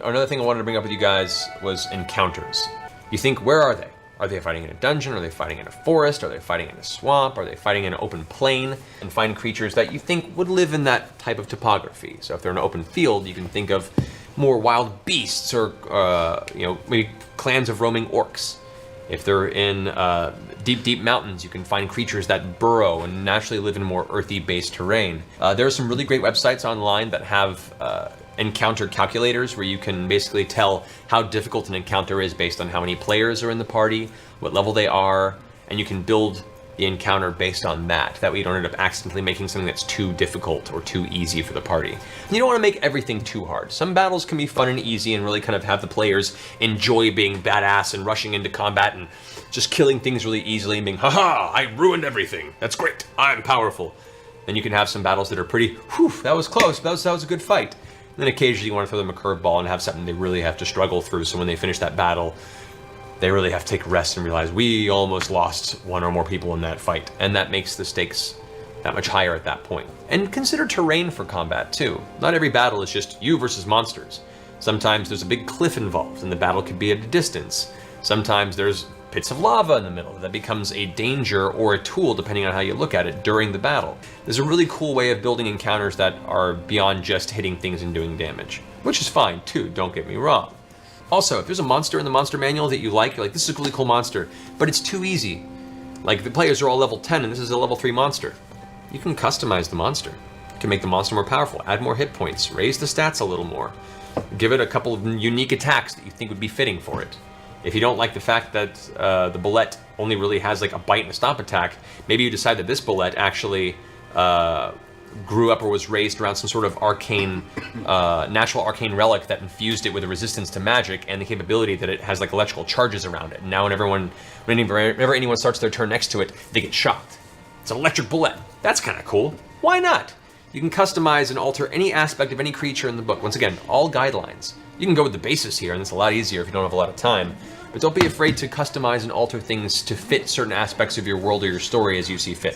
another thing I wanted to bring up with you guys was encounters. You think, where are they? Are they fighting in a dungeon? Are they fighting in a forest? Are they fighting in a swamp? Are they fighting in an open plain? And find creatures that you think would live in that type of topography. So if they're in an open field, you can think of more wild beasts or maybe clans of roaming orcs. If they're in deep mountains, you can find creatures that burrow and naturally live in more earthy-based terrain. There are some really great websites online that have encounter calculators where you can basically tell how difficult an encounter is based on how many players are in the party, what level they are, and you can build the encounter based on that. That way you don't end up accidentally making something that's too difficult or too easy for the party. You don't want to make everything too hard. Some battles can be fun and easy and really kind of have the players enjoy being badass and rushing into combat and just killing things really easily and being, haha, I ruined everything. That's great. I'm powerful. Then you can have some battles that are pretty, whew, that was close. That was a good fight. And then occasionally you want to throw them a curveball and have something they really have to struggle through. So when they finish that battle, they really have to take a rest and realize we almost lost one or more people in that fight. And that makes the stakes that much higher at that point. And consider terrain for combat too. Not every battle is just you versus monsters. Sometimes there's a big cliff involved and the battle could be at a distance. Sometimes there's pits of lava in the middle that becomes a danger or a tool depending on how you look at it during the battle. There's a really cool way of building encounters that are beyond just hitting things and doing damage, which is fine too, don't get me wrong. Also, if there's a monster in the monster manual that you like, you're like, this is a really cool monster, but it's too easy. Like the players are all level 10 and this is a level 3 monster. You can customize the monster. You can make the monster more powerful, add more hit points, raise the stats a little more, give it a couple of unique attacks that you think would be fitting for it. If you don't like the fact that the bullet only really has like a bite and a stomp attack, maybe you decide that this bullet actually grew up or was raised around some sort of arcane, natural arcane relic that infused it with a resistance to magic and the capability that it has like electrical charges around it. And now whenever anyone starts their turn next to it, they get shocked. It's an electric bullet. That's kind of cool. Why not? You can customize and alter any aspect of any creature in the book. Once again, all guidelines. You can go with the basis here, and it's a lot easier if you don't have a lot of time. But don't be afraid to customize and alter things to fit certain aspects of your world or your story as you see fit.